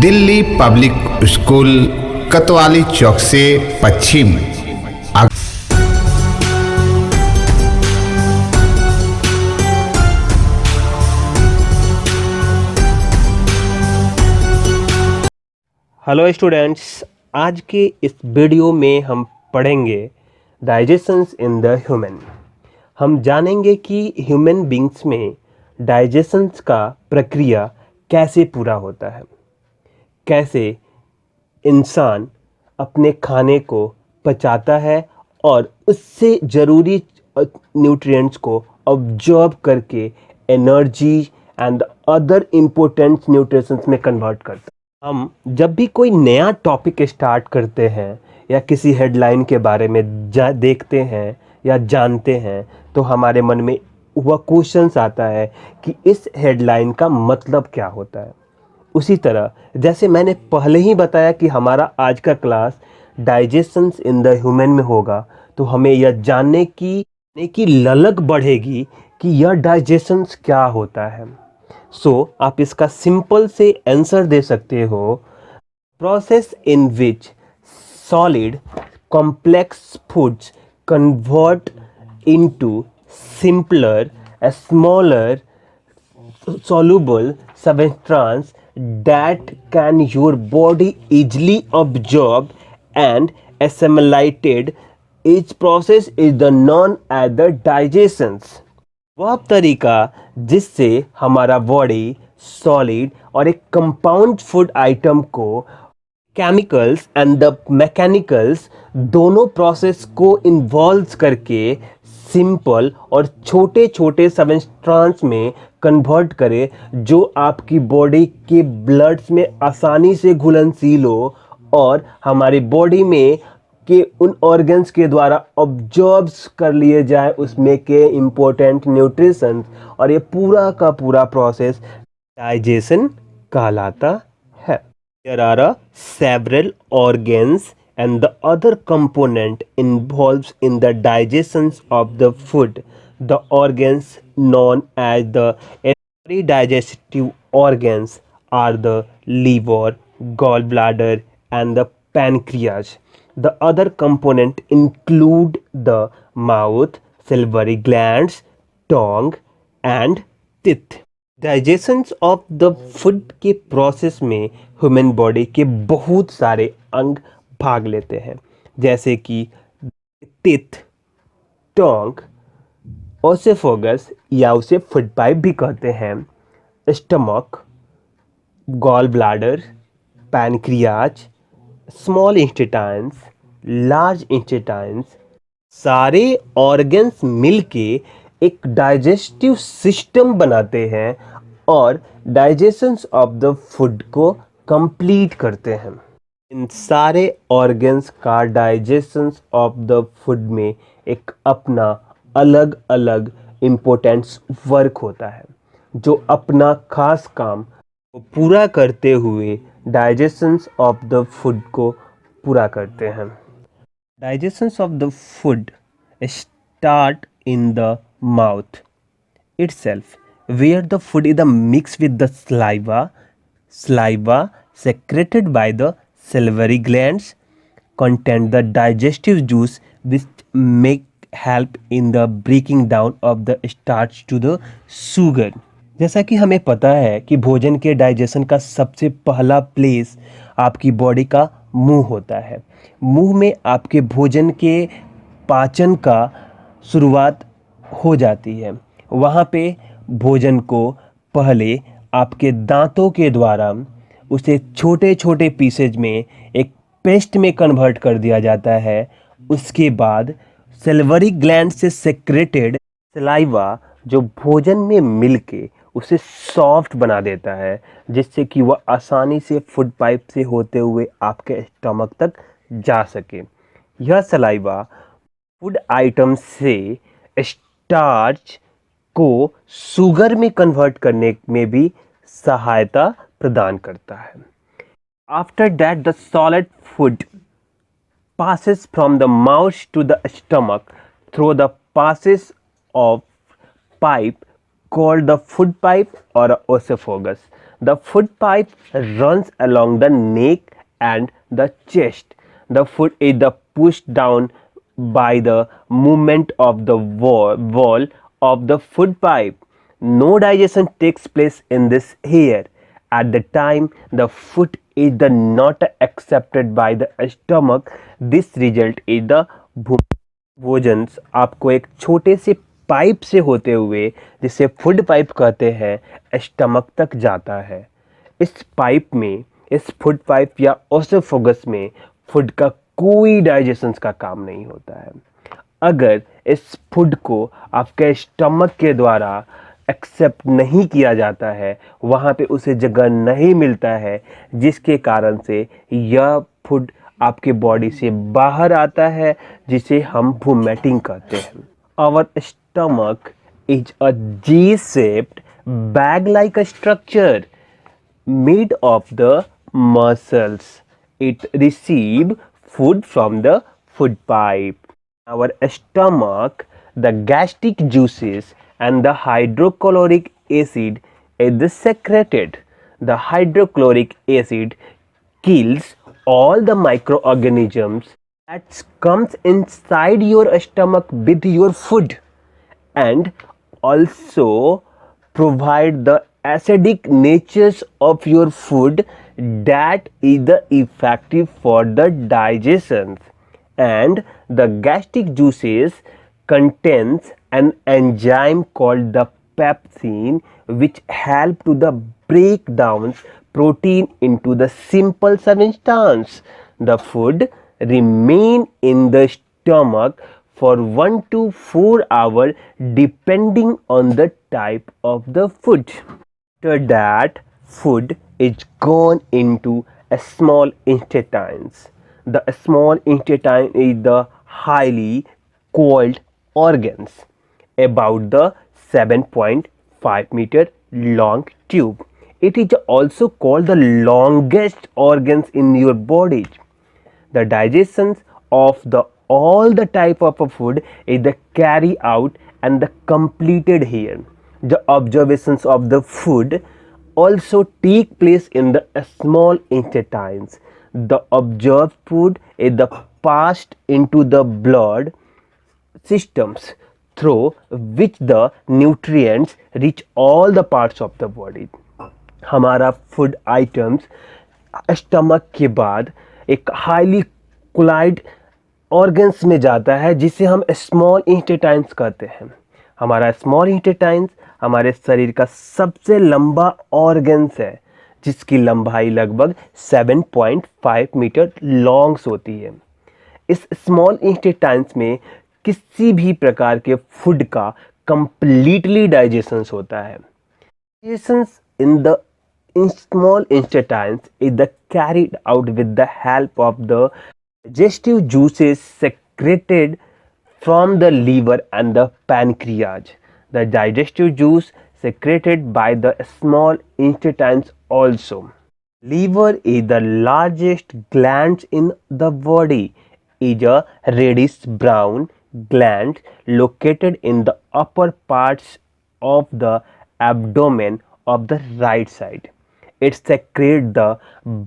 Delhi public school कतवाली चौक से पश्चिम। Hello students, आज के इस वीडियो में हम पढ़ेंगे डाइजेशंस इन द ह्यूमन। हम जानेंगे कि ह्यूमन बींग्स में डाइजेशंस का प्रक्रिया कैसे पूरा होता है, कैसे इंसान अपने खाने को पचाता है और उससे ज़रूरी न्यूट्रिएंट्स को ऑब्जॉर्ब करके energy and other important nutritions में कन्वर्ट करता है। हम जब भी कोई नया टॉपिक स्टार्ट करते हैं या किसी हेडलाइन के बारे में देखते हैं या जानते हैं तो हमारे मन में वह क्वेश्चंस आता है कि इस हेडलाइन का मतलब क्या होता है। उसी तरह जैसे मैंने पहले ही बताया कि हमारा आज का class digestions in the human में होगा, तो हमें यह जानने की ललक बढ़ेगी कि यह डाइजेशंस क्या होता है। आप इसका सिंपल से आंसर दे सकते हो, process in which solid complex foods convert into simpler smaller soluble substance that can your body easily absorb and assimilated. Each process is the known as the digestions. वह तरीका जिससे हमारा बॉडी सॉलिड और एक compound food item को chemicals and the mechanicals दोनों process को involve करके सिंपल और छोटे छोटे सब्सटेंस में कन्वर्ट करे, जो आपकी बॉडी के ब्लड्स में आसानी से घुलनशील हो और हमारी बॉडी में के उन ऑर्गन्स के द्वारा ऑब्जॉर्ब कर लिए जाए उसमें के इम्पोर्टेंट न्यूट्रिशंस, और ये पूरा का पूरा प्रोसेस डाइजेशन कहलाता है। There are several organs and the other component involved in the digestion of the food. The organs known as the digestive organs are the liver, gallbladder, and the pancreas. The other component include the mouth, salivary glands, tongue, and teeth. Digestions of the food के process में human body के बहुत सारे अंग भाग लेते हैं, जैसे कि टीथ, टंग, ओसेफोगस या उसे फूड पाइप भी कहते हैं, stomach, gall bladder, pancreas, small intestines, large intestines, सारे ऑर्गन्स मिलके एक डाइजेस्टिव सिस्टम बनाते हैं और डाइजेशंस ऑफ द फूड को कंप्लीट करते हैं। इन सारे ऑर्गन्स का डाइजेशंस ऑफ द फूड में एक अपना अलग अलग इम्पोर्टेंस वर्क होता है, जो अपना खास काम को पूरा करते हुए डाइजेशंस ऑफ द फूड को पूरा करते हैं। Digestions of the food start in the mouth itself, where the food is mixed with the saliva secreted by the salivary glands contain the digestive juice which make help in the breaking down of the starch to the sugar. जैसा कि हमें पता है कि भोजन के digestion का सबसे पहला प्लेस आपकी बॉडी का मुंह होता है। मुंह में आपके भोजन के पाचन का शुरुआत हो जाती है। वहाँ पे भोजन को पहले आपके दांतों के द्वारा उसे छोटे छोटे पीसेज में एक पेस्ट में कन्वर्ट कर दिया जाता है। उसके बाद सैलिवरी ग्लैंड से सेक्रेटेड सलाइवा जो भोजन में मिलके उसे सॉफ्ट बना देता है, जिससे कि वह आसानी से फूड पाइप से होते हुए आपके स्टमक तक जा सके। यह सलाइवा फूड आइटम से स्टार्च को शुगर में कन्वर्ट करने में भी सहायता प्रदान करता है। After that the solid food passes from the mouth to the stomach through the passes of pipe called the food pipe or esophagus. The food pipe runs along the neck and the chest. The food is the pushed down by the movement of the wall of the food pipe. No digestion takes place in this here. At the time the food is the not accepted by the stomach, this result is the भोजन आपको एक छोटे से pipe से होते हुए, जिसे food pipe कहते हैं, स्टमक तक जाता है। इस पाइप में, इस फूड पाइप या ओसोफेगस में फूड का कोई डाइजेशन का काम नहीं होता है। अगर इस फूड को आपके स्टमक के द्वारा एक्सेप्ट नहीं किया जाता है, वहाँ पे उसे जगह नहीं मिलता है, जिसके कारण से यह फूड आपके बॉडी से बाहर आता है, जिसे हम वोमिटिंग कहते हैं। Our stomach is a G shaped bag like a structure made of the muscles. It receive food from the food pipe. Our stomach, the gastric juices and the hydrochloric acid is secreted. The hydrochloric acid kills all the microorganisms that comes inside your stomach with your food, and also provide the acidic natures of your food that is the effective for the digestion. And the gastric juices contains an enzyme called the pepsin, which help to the break down protein into the simple substance. The food remain in the stomach for 1 to 4 hours depending on the type of the food. After that, food is gone into a small intestines. The small intestine is the highly coiled organs, about the 7.5 meter long tube. It is also called the longest organs in your body. The digestion of the all the type of a food is the carry out and the completed here. The observations of the food also take place in the small intestines. The observed food is the passed into the blood systems, through which the nutrients reach all the parts of the body. हमारा food items stomach के बाद एक highly collide organs में जाता है, जिसे हम small intestines कहते हैं। हमारा स्मॉल इंटेस्टाइन्स हमारे शरीर का सबसे लंबा ऑर्गन्स है, जिसकी लंबाई लगभग 7.5 मीटर लॉन्ग्स होती है। इस स्मॉल इंटेस्टाइन्स में किसी भी प्रकार के फूड का कंप्लीटली डाइजेशन होता है। Digestion in the small intestines is carried out with the help of the digestive juices secreted from the liver and the pancreas. The digestive juice secreted by the small intestines also. Liver is the largest gland in the body. Is a reddish brown gland located in the upper parts of the abdomen of the right side. It secretes the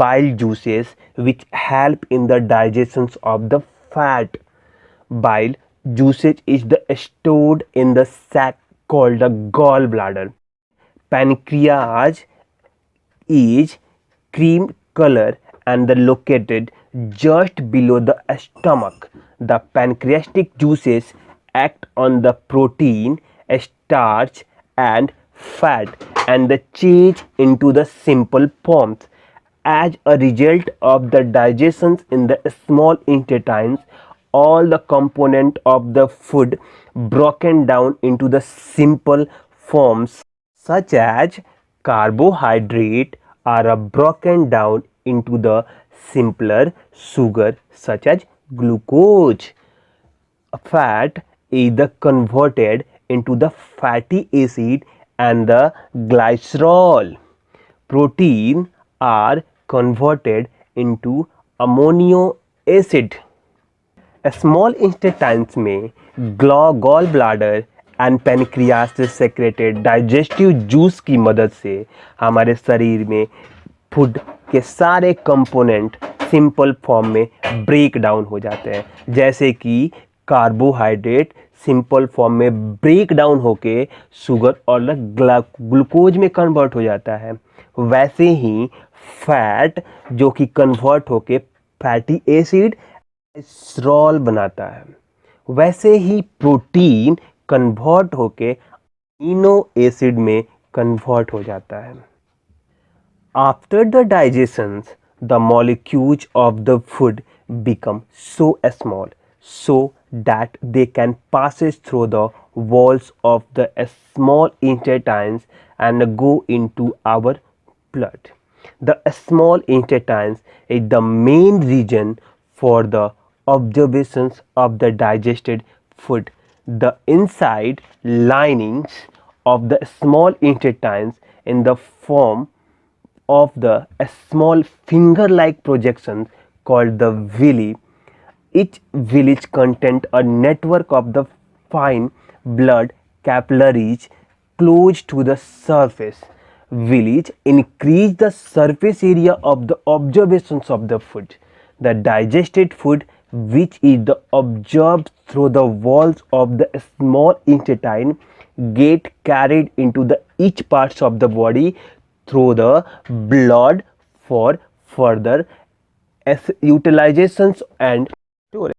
bile juices which help in the digestion of the fat. Bile juices is stored in the sac called the gallbladder. Pancreas is cream color and located just below the stomach. The pancreatic juices act on the protein, starch and fat and the change into the simple forms. As a result of the digestion in the small intestines, all the component of the food broken down into the simple forms such as carbohydrate are broken down into the simpler sugar such as glucose. Fat is converted into the fatty acid and the glycerol. Protein are converted into amino acid. Small intestines में gall bladder and pancreas से secreted digestive juice की मदद से हमारे शरीर में food के सारे कंपोनेंट सिंपल फॉर्म में ब्रेक डाउन हो जाते हैं, जैसे कि कार्बोहाइड्रेट सिंपल फॉर्म में ब्रेक डाउन होके शुगर और ग्लूकोज में कन्वर्ट हो जाता है। वैसे ही फैट जो कि कन्वर्ट होके फैटी एसिड कोलेस्ट्रॉल बनाता है, वैसे ही प्रोटीन कन्वर्ट होके अमीनो एसिड में कन्वर्ट हो जाता है। After the digestion, the molecules of the food become so small so that they can pass through the walls of the small intestines and go into our blood. The small intestines is the main region for the observations of the digested food. The inside linings of the small intestines in the form of the a small finger-like projections called the villi. Each village contains a network of the fine blood capillaries close to the surface. Village increase the surface area of the observations of the food. The digested food, which is the absorbed through the walls of the small intestine, get carried into the each parts of the body through the blood for further utilizations and storage.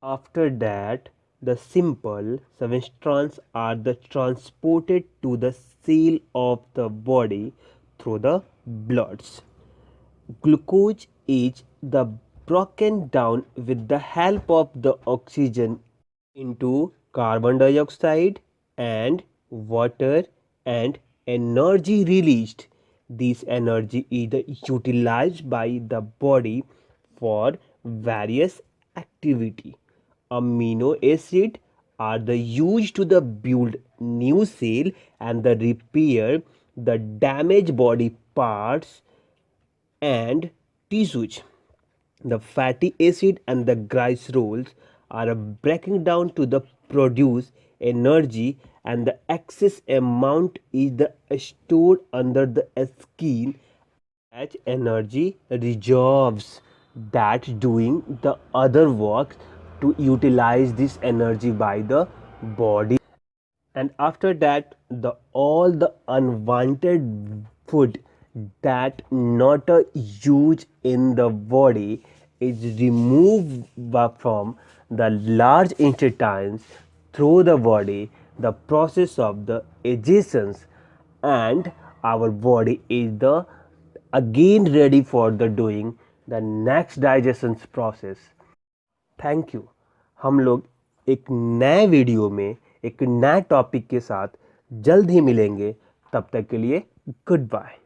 After that, the simple substances are transported to the cell of the body through the bloods. Glucose is the broken down with the help of the oxygen into carbon dioxide and water and energy released. This energy is utilized by the body for various activity. Amino acid are the used to the build new cell and the repair the damaged body parts and tissues. The fatty acid and the glycerols are breaking down to the produce energy, and the excess amount is the stored under the skin as energy reserves that doing the other work to utilize this energy by the body. And after that, the all the unwanted food that not a use in the body is removed from the large intestines through the body. The process of the digestion, and our body is the again ready for the doing the next digestion process. Thank you. हम लोग एक नए video में एक नए topic के साथ जल्द ही मिलेंगे। तब तक के लिए गुड बाय।